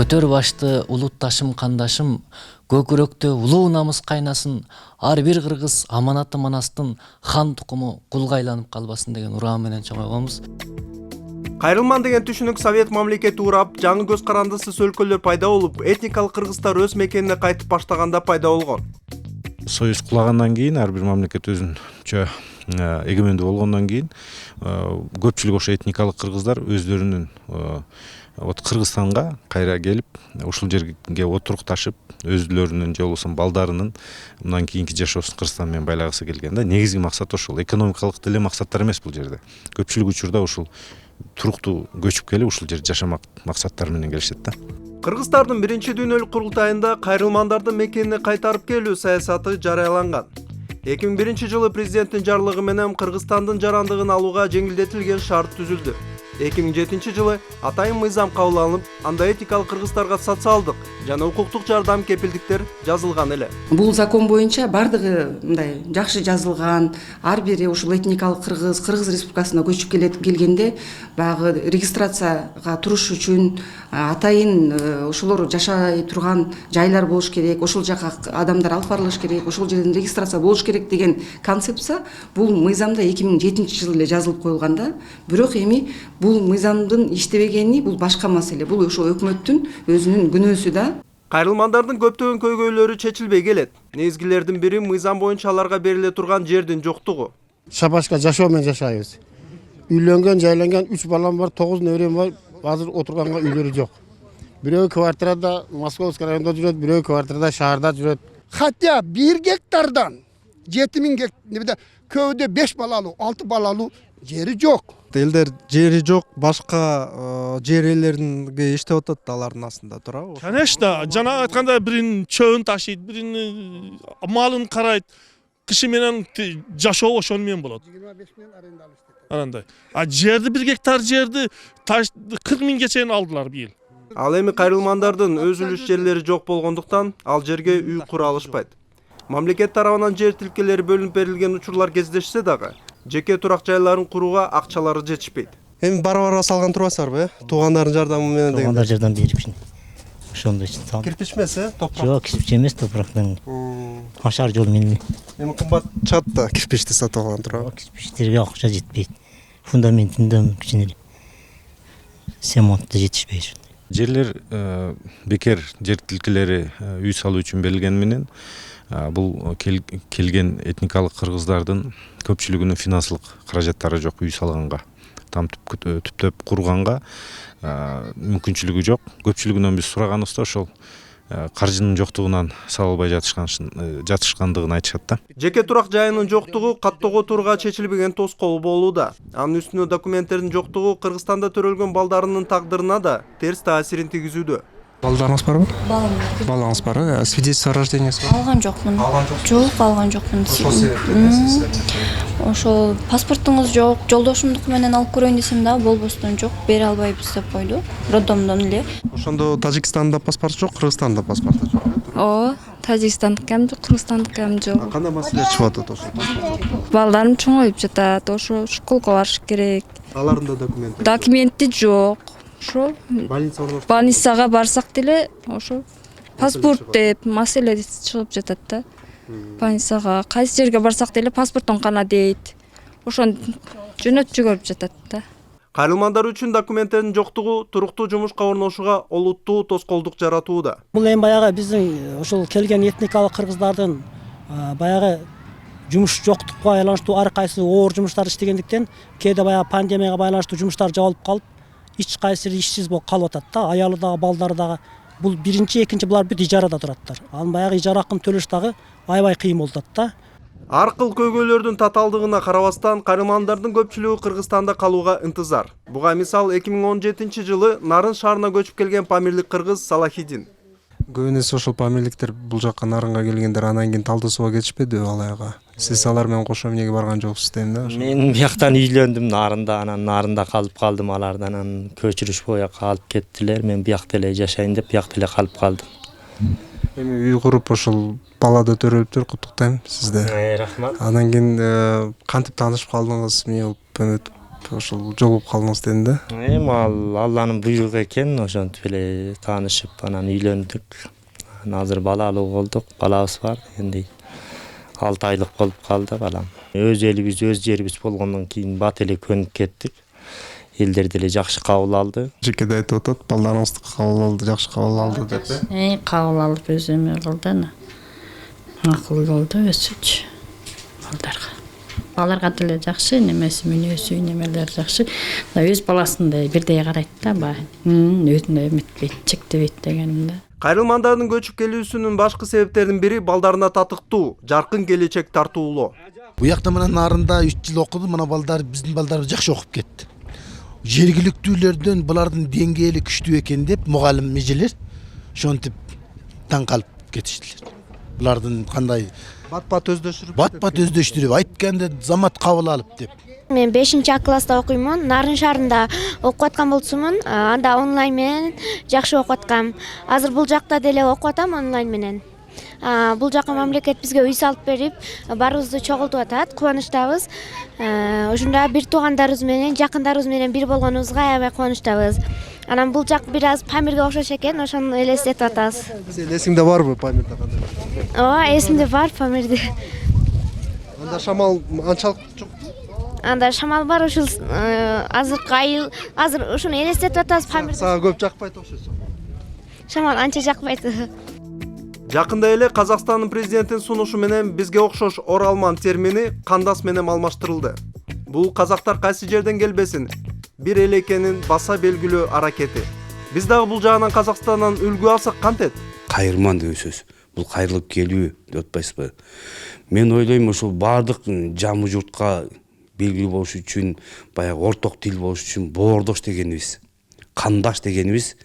Көтөр башты улутташым кандашым, көкүрөктө улуу намыс кайнасын, ар бир кыргыз аманаты манастын хан тукуму кулга айланып калбасын деген ураа менен чоңойгонбуз. Кайрылман деген түшүнүк Совет мамлекети урап, жаңы көз карандысыз өлкөлөр пайда болуп, этникалык кыргыздар өз мекенине кайтып баштаганда пайда болгон. Союз кулагандан кийин ар бир мамлекет өзүнчө эгемендүү болгондон кийин көпчүлүк ошо этникалык кыргыздар өздөрүнүн Кыргызстанга кайра келип, ушул жерге отурукташып, өздөрүнүн же болбосо балдарынын мындан кийинки жашоосун Кыргызстан менен байлагысы келген да. Негизги максат ошол. Экономикалык деле максаттар эмес бул жерде. Көпчүлүк учурда ушул туруктуу көчүп келип, ушул жерде жашамак максаттар менен келишет да. Кыргыздардын биринчи дүйнөлүк курултайында кайрылмандардын мекенине кайтарып келүү саясаты жарыяланган. 2001 жылы президенттин жарлыгы менен Кыргызстандын жарандыгын алууга жеңилдетилген шарт түзүлдү. 2007 жылы атайын мыйзам кабыл алынып, анда этникалык кыргыздарга социалдык жана укуктук жардам кепилдиктер жазылган эле. Бул закон боюнча бардыгы мындай жакшы жазылган, ар бири ушул этникалык Кыргыз Республикасына көчүп келгенде баягы регистрацияга туруш үчүн атайын ошолор жашай турган жайлар болуш керек, ошол жака адамдар алып барылыш керек, ошол жерден регистрация болуш керек деген концепция бул мыйзамда 2007 жылы эле жазылып коюлган да. Бирок эми бул мыйзамдын иштебегени бул башка маселе. Бул ошо өкмөттүн өзүнүн күнөөсү да. Кайрылмандардын көптөгөн көйгөйлөрү чечилбей келет. Негизгилердин бири мыйзам боюнча аларга бериле турган жердин жоктугу. Шабашка жашоо менен жашайбыз. Үйлөнгөн, жайланган 3 балам бар, 9 неберем бар. Азыр отурганга үйлөрү жок. Бирөө квартирада Московский районунда жүрөт, бирөө квартирада шаарда жүрөт. Хотя 1 гектардан 7000 гектар, көөдө 5 балалуу, 6 балалуу жери жок. Элдер жери жок, башка жер ээлеринге иштеп атат, алардын астында турабы? Конечно, жана айтканда биринин чөбүн ташыйт, биринин малын карайт. Киши менен жашоо ошону менен болот. 25 миң аренда алышты. Анандай. А жерди 1 гектар жерди 40 миңге чейин алдылар быйыл. Ал эми кайрылмандардын өз үлүш жерлери жок болгондуктан ал жерге үй кура алышпайт. Мамлекет тарабынан жер тилкелери бөлүнүп берилген учурлар кездешсе дагы, жеке турак жайларын курууга акчалары жетишпейт. Эми бара-бара салган турасыздарбы? Туугандардын жардамы менен деген. Туугандар жардам берипшин. Ошондой үчүн салып. Кирпич эмес, топурак. Жок, кирпич эмес, топурактан. Ашар жол менен. Эми кымбат чат да кирпичти сатып алган турабы? Кирпичтерге акча жетпейт. Фундаментинде кичине цементте жетишпейт. Жерлер бекер жер тилкелери үй салуу үчүн берилгени менен бул келген этникалык кыргыздардын көпчүлүгүнүн финансылык каражаттары жок үй салганга, там түптөп курганга мүмкүнчүлүгү жок. Көпчүлүгүнөн биз сураганыбызда ошол каржынын жоктугунан сала албай жатышкандыгын айтышат да. Жеке турак жайынын жоктугу каттоого турга чечилбеген тоскоол болууда. Анын үстүнө документтердин жоктугу Кыргызстанда төрөлгөн балдарынын тагдырына да терс таасирин тийгизүүдө. Балдарыңыз барбы? Балам. Балаңыз бар, свидетельство о рождениясы бар? Алган жокмун. Жок, алган жокмун. Ошол себептен Ошол паспортуңуз жок, жолдошумдуку менен алып көрөйүн десем да болбостон жок, бере албайбыз деп койду. Роддомдон эле. Ошондо Тажикстанда паспорт жок, Кыргызстанда паспорт жок. Тажикстандыкы жок, Кыргызстандыкы жок. Кандай маселе чыгып атат ошол паспортто? Балдарым чоңоюп жатат, ошо школго барыш керек. Алардын да документи? Документи жок. Ошо больницага барсак деле ошо паспорт деп маселе чыгып жатат да. Больницага кайсы жерге барсак деле паспорттон кана дейт. Ошону жөнөтүп жиберип жатат да. Кайрылмандар үчүн документтердин жоктугу туруктуу жумушка орношууга олуттуу тоскоолдук жаратууда. Бул эми баягы биздин ушул келген этникалык кыргыздардын баягы жумуш жоктукка байланыштуу ар кайсы оор жумуштар иштегендиктен кээде баягы пандемияга байланыштуу жумуштар жабылып калып, эч кайсы ишсиз болуп калып атат да. Аялы дагы, балдары дагы. Бул биринчи, экинчи булар бүт ижарада тураттар. Анын баягы ижара акын төлөш дагы аябай кыйын болуп атат да. Ар кыл көйгөйлөрдүн татаалдыгына карабастан кайрылмандардын көпчүлүгү Кыргызстанда калууга ынтызар. Буга мисал 2017 жылы Нарын шаарына көчүп келген памирлик кыргыз Салахидин. Көбүнесе ошол памирликтер бул жакка Нарынга келгендер анан кийин Талды сууга кетишпедиби алайга? Сиз алар менен кошо эмнеге барган жоксуз дейм да. Мен бияктан үйлөндүм Нарында, анан Нарында калып калдым, алардан анан көчүрүш боюнча алып кеттилер. Мен биякта эле жашайын деп биякта эле калып калдым. Эми үй куруп ошол балада төрөлүптүр, куттуктайм сизди. Рахмат. Анан кийин кантип таанышып калдыңыз? Эмне болуп ошол жогуп калдыңыз дедим да. Эми ал Алланын буйругу экен, ошентип эле таанышып анан үйлөндүк. Азыр балалуу болдук, балабыз бар. Энди 6 айлык болуп калды балам. Өз элибиз, өз жерибиз болгондон кийин бат эле көнүп кеттик. Элдер деле жакшы кабыл алды. Жекеде айтып атат, балдарыңызды кабыл алды, жакшы кабыл алды деп. Кабыл алып өзүмө кылды. Макул болду өсүч балдарга. Баларга деле жакшы, немеси мүнөзү, немелер жакшы. Өз баласындай бирдей карайт да, баягы. Өзүнө үмүтпейт, чектебейт дегенимде. Кайрылмандардын көчүп келүүсүнүн башкы себептеринин бири балдарына татыктуу, жаркын келечек тартуулоо. Буякта мына нарында 3 жыл окуду, мына балдар биздин балдар жакшы окуп кетти. Жергиликтүүлөрдөн булардын деңгээли күчтүү экен деп мугалим эжелер ошентип таң калып кетиштилер. Булардын кандай бат-бат өздөштүрүп айтканда замат кабыл алып деп. Мен 5-А класста окуймун. Нарын шаарында окуп аткан болсумун. Анда онлайн менен жакшы окуп аткам. Азыр бул жакта деле окуп атам онлайн менен. Бул жака мамлекет бизге үй салып берип, баарыбызды чогултуп атат. Кубанычтабыз. Ошондо бир туугандарыбыз менен, жакындарыбыз менен бир болгонубузга аябай кубанычтабыз. Анан бул жак бир аз Памирге окшош экен, ошону элестетип атабыз. Сенин эсиңде барбы Памирде кандай? Ооба, эсимде бар Памирде. Анда шамал анчалык жок. Анда шамал бар, ушул азыркы айыл, азыр ушуну элестетип атабыз Памирде. Сага көп жакпайт окшойсуң. Шамал анча жакпайт. Жакында эле Казакстандын президентинин сунушу менен бизге окшош оралман термини кандас менен алмаштырылды. Бул казактар кайсы жерден келбесин, бир эле экенин баса белгилөө аракети. Биз дагы бул жагынан Казакстандан үлгү алсак кантет? Кайырман деген сөз. Бул кайрылып келүү деп атпайсызбы? Мен ойлойм, ошол баардык жамы журтка белгилүү болуш үчүн, баягы орток тил болуш үчүн боордош дегенибиз, кандаш дегенибиз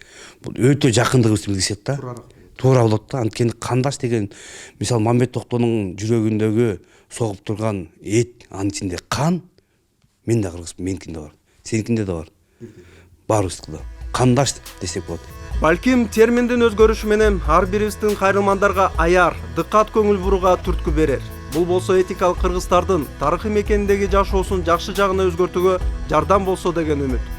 бул өтө жакындыгыбызды билдирет да. Туура болот да. Анткени кандаш деген, мисалы Мамбет Токтонун жүрөгүндөгү согуп турган эт, анын ичинде кан, мен да кыргызмын, меникинде бар. Сеникинде да бар. Баарыбыздыкы да. Кандаш десек болот. Балким терминдин өзгөрүшү менен ар бирибиздин кайрылмандарга аяр, дыккат көңүл буруга түрткү берер. Бул болсо этикалык кыргыздардын тарыхый мекениндеги жашоосун жакшы жагына өзгөртүүгө жардам болсо деген үмүт.